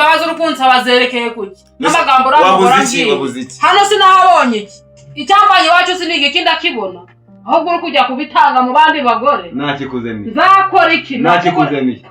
imbabazi urukunsa bazerekeye kuki n'amagambo ramugora ngiye hano sinahabonye iki icyambanye wacu sinige kindakibona ahubwo uri kujya kubitanga mu bandi bagore nakikuzemiye zakora iki nakikuzemiye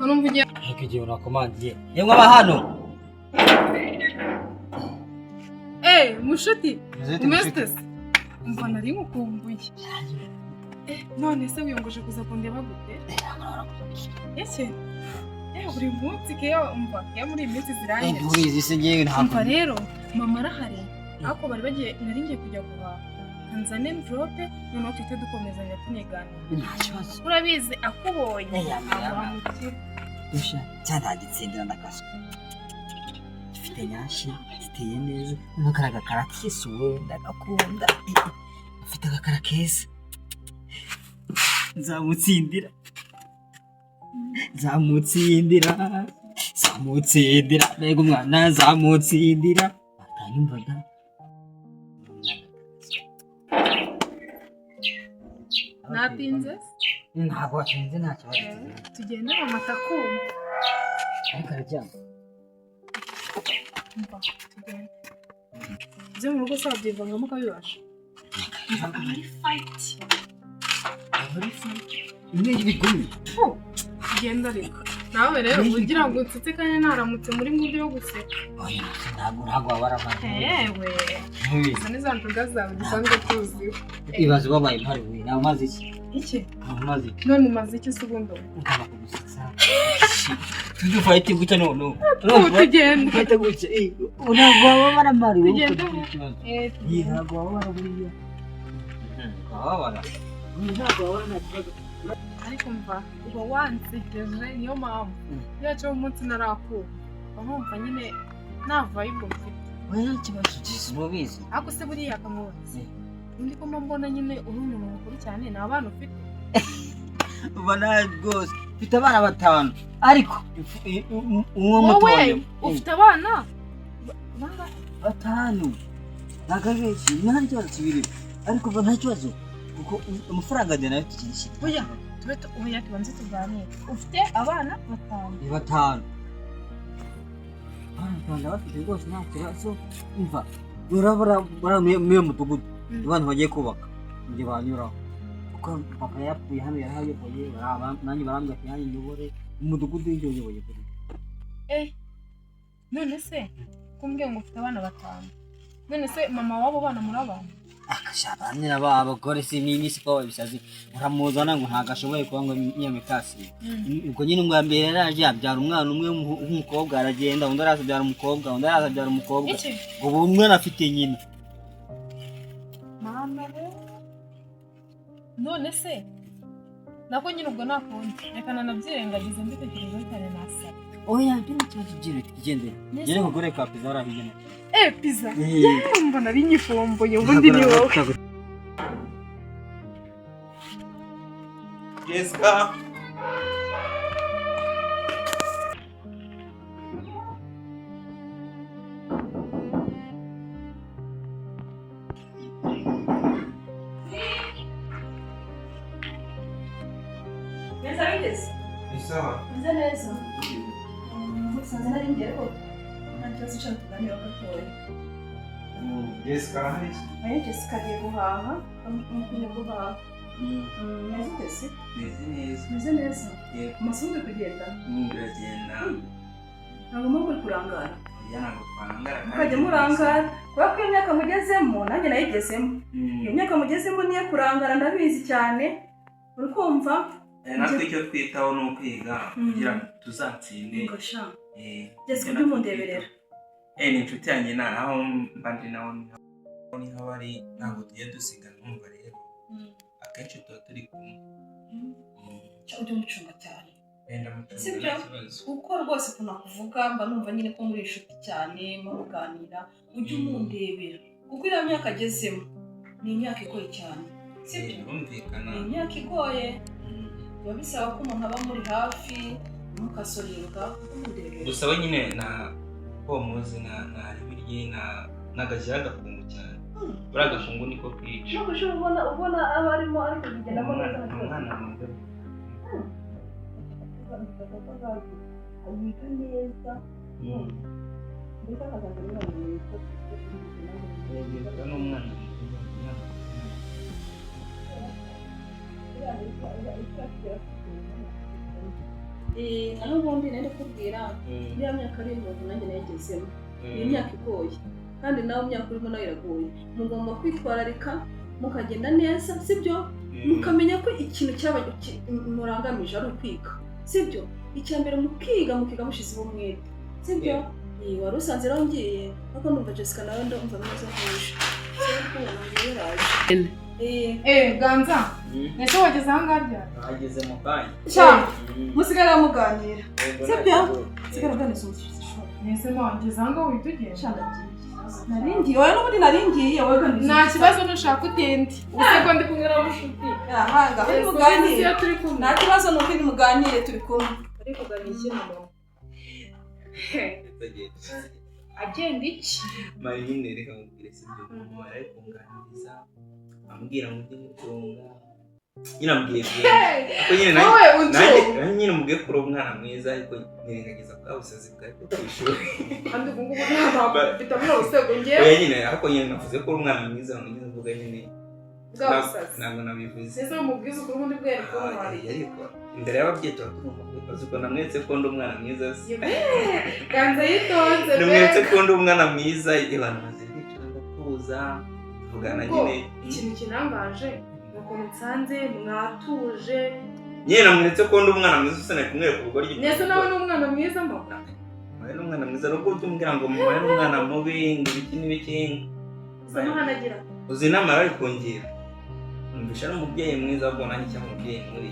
Numvije Hekije unakomandiye. Yemwe abahano. Mushuti. Umestes. Mbona ari ngukumbuye. None se wiyongoje kuza kundeba gute? Ese buri munsi ke umva ya muri iminsi ziranye. Nturizi se ngiye ntabwo. Umva rero mama arahari. Ako bari bagiye naringiye kujya guhaha. Kanzane envelope none twite dukomezanya tunigana. Urabizi akubonye. Usha cyane gitsindira nakaso. Ifite nyashi ziteye neza n'akaraga karakisuwe ndagakunda. Afite agakara keza. Nzamutsindira. Mbega umwana nzamutsindira. Atanyumvaga. Natinze? Ntabwo watinze nta kibazo. Tugenda mu matakumba. Ariko arajyana. Umva tugenda. Byo mu rugo saa byivangamo kabibasha. Ari fight. Imwe bigumi. Tugenda reka. Nawe rero ugira ngo nsitse kandi naramutse muri ngudi yo guseka. Oya ntabwo wabaramanye. Yewe. Izo ni za ntuga zawe dusanzwe tuziho. Ibaze babaye mpari we nawe maze iki? Maze iki? None maze iki subundo? Ukaba kugusetsa. Tujye fight gutya none. Tugenda. Fight gutya. Ntabwo wabaramari we. Tugenda. Ntabwo wabaramari. Ntabwo wabaramari. Ariko mva uba wansegeje niyo mpamvu yacu umunsi narakuba bamumva nyine nta vibe mfite oya kibazo cy'isubizo ako se buriya kamubaze undi ko mbona nyine uri umuntu mukuru cyane na abana ufite ubona rwose ufite abana 5 ariko uwo mutoye ufite abana 5 nagajeje nta kibazo kibiri ariko uba nta kibazo kuko amafaranga ndena y'ikindi oya oya tubanze tuganire ufite abana 5 abana bafite rwose nta kibazo umva urabara mu mudugudu abantu bagiye kubaka ngiye banyuraho kuko papa yapfuye hano yarayoboye nanjye barambwira ati yani nyobore umudugudu y'injyo yoboye none se kumbwiye ngo ufite abana 5 none se mama wabo bana muri abana akashabanira abagore si n'imisi ko bisazi uramuzana ngo ntagashoboye kuba ngo nyamikasi ubwo nyine umwa mbere yaraje abyara umwana umwe w'umukobwa aragenda undi arazabyara umukobwa undi arazabyara umukobwa ubu umwana afite nyina mama none se nako nyine ubwo nakonje reka nanabyirengagize mbitekerezo cyane nasa oya ndimo cyagire kigendera nyine kugore ka pizza arabigena pizza mbona binyifomboye ubundi ni wowe Jessica Sawa. Neza. Musanze nari ngero. Ntakibazo cyo kuganira gatoya. Jessica hari? Jessica agiye guhaha, amukunye guhaha. Neza. Neza. Masundi kugenda. Ndagenda. Ntabwo muri kurangara. Ntabwo twarangara. Mukajya murangara. Kuko iyo myaka mugezemo nanjye nayigezemo. Iyo myaka mugezemo niyo kurangara ndabizi cyane. Uri kumva? Natwe icyo twitaho ni ukwiga kugira ngo tuzatsinde. Jessica by'umundeberera. Ni inshuti yanjye naho mbandi naho niho bari ntabwo tugiye dusigana numva rero akenshi tuba turi kumwe. Ujye umucunga cyane. Sibyo kuko rwose kunakuvuga mba numva nyine ko muri inshuti cyane muganira ujye umundebera kuko iyo myaka agezemo ni imyaka igoye cyane. Sibyo? Birumvikana. Ni imyaka igoye. biba bisaba ko umuntu aba muri hafi mukasorerwa gusaba nyine na pomuzi na ribirye na gajya gafungu cyane bura gafungu niko kwica no kushobora ubona abarimo ariko bigenda ko neza ayika neza ndetse akazagenda neza n'umwana naho ubundi nari kubwira iriya myaka ari umuntu nanjye nayigezemo ni imyaka igoye kandi nawe imyaka urimo nawe iragoye mugomba kwitwararika mukagenda neza sibyo mukamenya ko ikintu cyaba murangamije ari ukwiga sibyo icya mbere mukiga mushizeho umwete sibyo wari usanze rero ngiye ariko numva Jessica nawe ndumva neza kurusha ganza ese wageze ahangaha ageze mu kanya musigara muganira sibyo sigara ganeza umushishoro nese wageze ahangaha witugera naringiye wowe n'ubundi naringiye wowe ganeza nta kibazo nushaka utindi ubuse ko ndi kumwe n'abushuti ahanga bari muganire nta kibazo nuko ndi muganire turi kumwe ariko kuganira agenda iki marine reka mubwire sibyo umuntu ari kunganiriza ambwira ngo ndi mutunga nyine ambwiye ko nyine nanjye nyine mubwiye kuri umwana mwiza ariko nirengagiza bwa busazi bwawe bwo kwishuri kandi ubu ngubu ntabwo mfite muri ubusego ngewe oya nyine ariko nyine navuze ko uri umwana mwiza ngize mvuga nyine bwa busazi ntabwo nabivuze ese mubwize ukuri ubundi bwere ko mwari ariko imbere y'ababyeyi tuba tugomba kubaza uko namwetse ko ndi umwana mwiza se ganza yitonze namwetse ko ndi umwana mwiza abantu maze bicara batuza tuvugana nyine ikintu kinangaje ni ukuntu nsanze mwatuje nyine namwetse ko ndi umwana mwiza usa na kumwereka ubugoryi nese nawe ni umwana mwiza mama nawe ni umwana mwiza nubwo utumbwira ngo mama ni umwana mubi ngo ibiki n'ibiki samuhanagira uzi inama bari kungira numvisha ari umubyeyi mwiza ahubwo nanjye cyangwa umubyeyi muri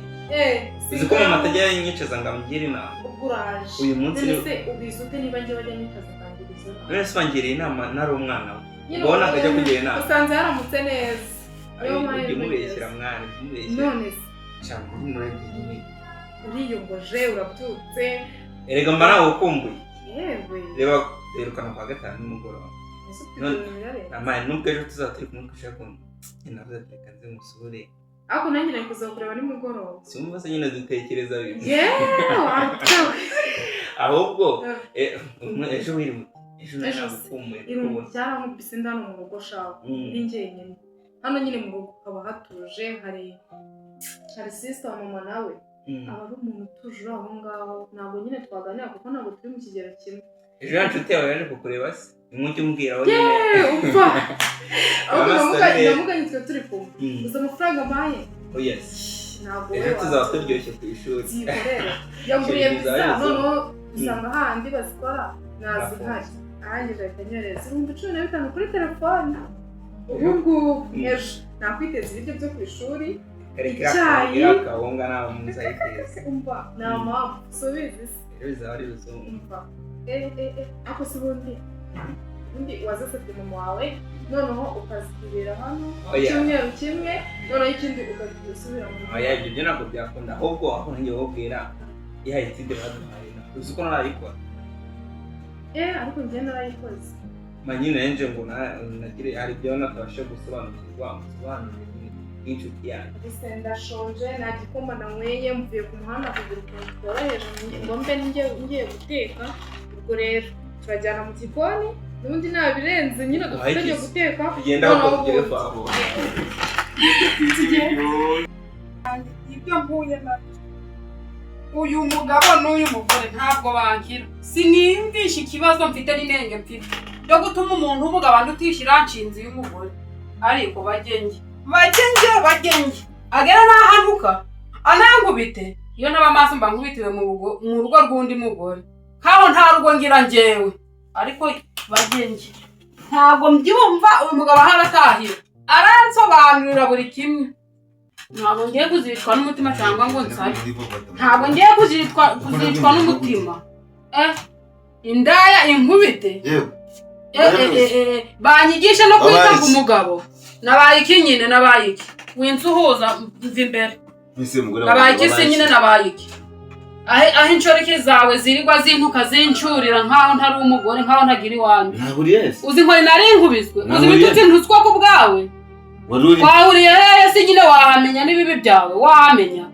uzi ko mama atajya yanyicaza ngo amugire inama uraje uyu munsi nese ubizi ute niba njye bajya nyicaza akangiriza none se wangiriye inama nari umwana we ubona akajya kugira inama usanze yaramutse neza ujye umubeshyira mwana umubeshyira none se cyangwa nyine uriyongoje urabyutse erega mba nawe ukumbuye yewe reba derukana kwa gatanu nimugoroba amaye nubwo ejo tuzaba turi kumwe kwishaka ko navuze ati reka nze musure ariko nanjye nari kuza kureba nimugoroba sumva se nyine dutekereza bimwe ahubwo ejo wiri ejo nagukumbuye irungu ryarankubise ndano mu rugo shaho ndi njyenyine hano nyine mu rugo haba hatuje hari sister wa mama nawe aba ari umuntu utuje uri aho ngaho ntabwo nyine twaganira kuko ntabwo turi mu kigero kimwe ejo ya nshuti yawe yaje kukureba se imujye umbwira aho nyine upfa ahubwo namuganye twe turi kumwe gusa amafaranga mpaye ntabwo ejo tuzaba turyoshye ku ishuri zikorera yaguriye visa noneho usanga handi bazikora nazihari arangije ahita anyereza 15,000 kuri telefone ubu ngubu ejo nakwiteza ibiryo byo ku ishuri icyayi akawunga nawe mwiza yiteza umva nta mpamvu subizi se rero bizaba ari bizungu umva ako si ubundi wazasabye mama wawe noneho ukazibera hano icyumweru kimwe noneho ikindi ukazisubira mu rugo oya ibyo ntabwo byakunda ahubwo aho nanjye wabwira ihaye itide baduhaye uzi ko narayikora ariko njye narayikoze nyine nanjye ngo nagire hari ibyo natabasha gusobanukirwa musobanurire nk'inshuti yanjye gusa ndashonje nta gikoma nanyweye mvuye ku muhanda kugira ukuntu tworoheje ngo mbe ngiye guteka ubwo rero turajyana mu gikoni n'ubundi nabirenze nyine dufatanye guteka tugenda aho tugere twabo ibyo mpuye na uyu mugabo n'uyu mugore ntabwo bankira siniyumvisha ikibazo mfite n'inenge mfite byo gutuma umuntu uvuga abantu utishyira nshinzi y'umugore ariko bagenge agera n'ahantuka anankubite iyo ntaba amaso mba nkubitiwe mu rugo rw'undi mugore kaho nta rugo ngira njyewe ariko bagenge ntabwo mbyumva uyu mugabo aharatahira aransobanurira buri kimwe ntabwo ngiye kuzicwa n'umutima cyangwa ngo nsabe ntabwo ngiye kuzicwa n'umutima indaya inkubite banyigisha no kwita ku mugabo nabaye iki nyine nabaye iki winsuhuza mva imbere Ese mugore abaye iki se nyine nabaye iki aho inshoreke zawe zirirwa zintuka zincurira nkaho ntari umugore nkaho ntagira iwanjye uzi nkori nari nkubizwe uzi ibitutsi ntutswa ku bwawe wahuriye hehe se nyine wahamenya n'ibibi byawe wahamenya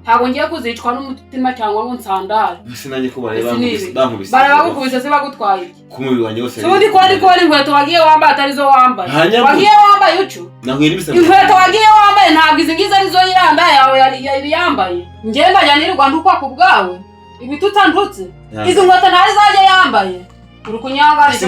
ntabwo ngiye kuzicwa n'umutima cyangwa ngo nsandare sinanye ko bankubise barabagukubise se bagutwaye iki ku mubiri wanjye wose ubundi ko inkweto wagiye wambaye atarizo wambaye wagiye wambaye ucu inkweto wagiye wambaye ntabwo izi ngizi arizo yiranda yawe yari yambaye ngenda njya nirirwa ntukwa ku bwawe ibituta ntutse izi nkweto ntari zajya yambaye urukunyanganisha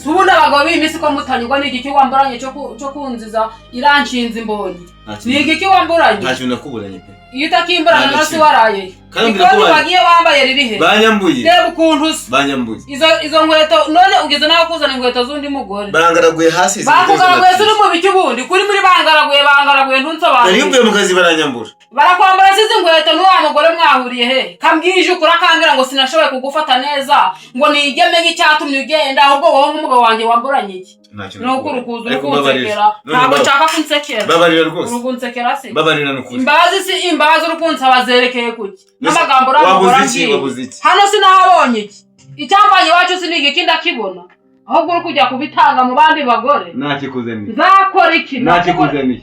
ubundi abagabo b'iminsi ko mutanyurwa ni igiki wamburanye cyo kunziza iranshinze imbonyi ni igiki wamburanye nta kintu nakuburanye pe iyo utakimburana nasi waraye ikoti wagiye wambaye ririhe banyambuye reba ukuntu usa banyambuye izo nkweto none ugeze nawe kuzana inkweto z'undi mugore barangaraguye hasi bakugaraguye turi mu biki ubundi kuri muri bangaraguye ntunsobanure nari mvuye mu kazi baranyambura barakwambara size inkweto n'uwa mugore mwahuriye he kambwije ukuri akambwira ngo sinashoboye kugufata neza ngo nigemenye icyatumye ugenda ahubwo wowe nk'umugabo wanjye wamburanye iki nuko urukuza urukunsekera ntabwo nshaka kunsekera babarira rwose urukunsekera se babarira n'ukuri imbazi urukunsaba zerekeye kuki n'amagambo urabura ngiye hano sinahabonye iki icyambanye iwacu sinige iki ndakibona ahubwo uri kujya kubitanga mu bandi bagore ntakikuzaniye nzakora iki ntakikuzaniye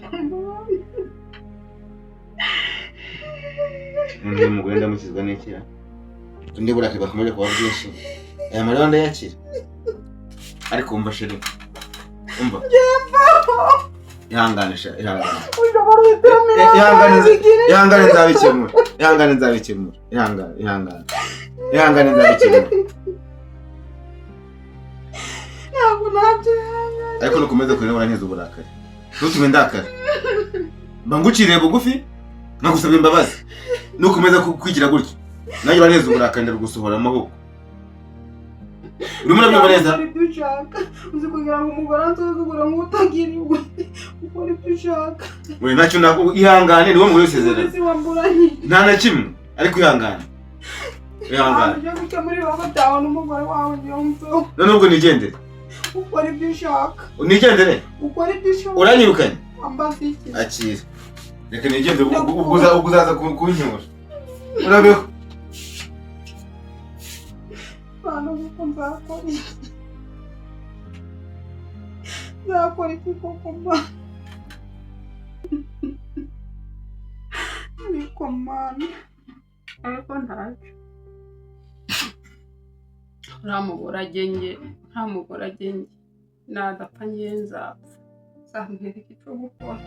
undi mugore ndamukizwa n'ikira undi burake bakomeje kuba bwinshi aya marira ndayakira ariko umva sheri umva ihangane nzabikemura ihangane nzabikemura ariko nukomeza kureba urantiza uburakari ntutume ndakara mba nguciriye bugufi nagusabye imbabazi nukomeza kwigira gutyo nanjye urantiza uburakari ndagusohora amaboko urimo urabyumva neza ibyo ushaka uzi kugira ngo umugore ansuzugura nk'utagiriwe ukora ibyo ushaka we ntacyo ihangane niwo mugore usezerana nta na kimwe ariko ihangane ujya gutya muri rogo byawe n'umugore wawe nyonzo none ubwo nigendere ukora ibyo ushaka nigendere ukora ibyo ushaka uranyirukanye ambaza iki akira reka nigendere ubwo uzaza kunyura urabeho bana kuko nzakora iki koko mba ariko mana ariko ntacyo nta mugore agenge nadapfa ngenza nzambwira icyo gukora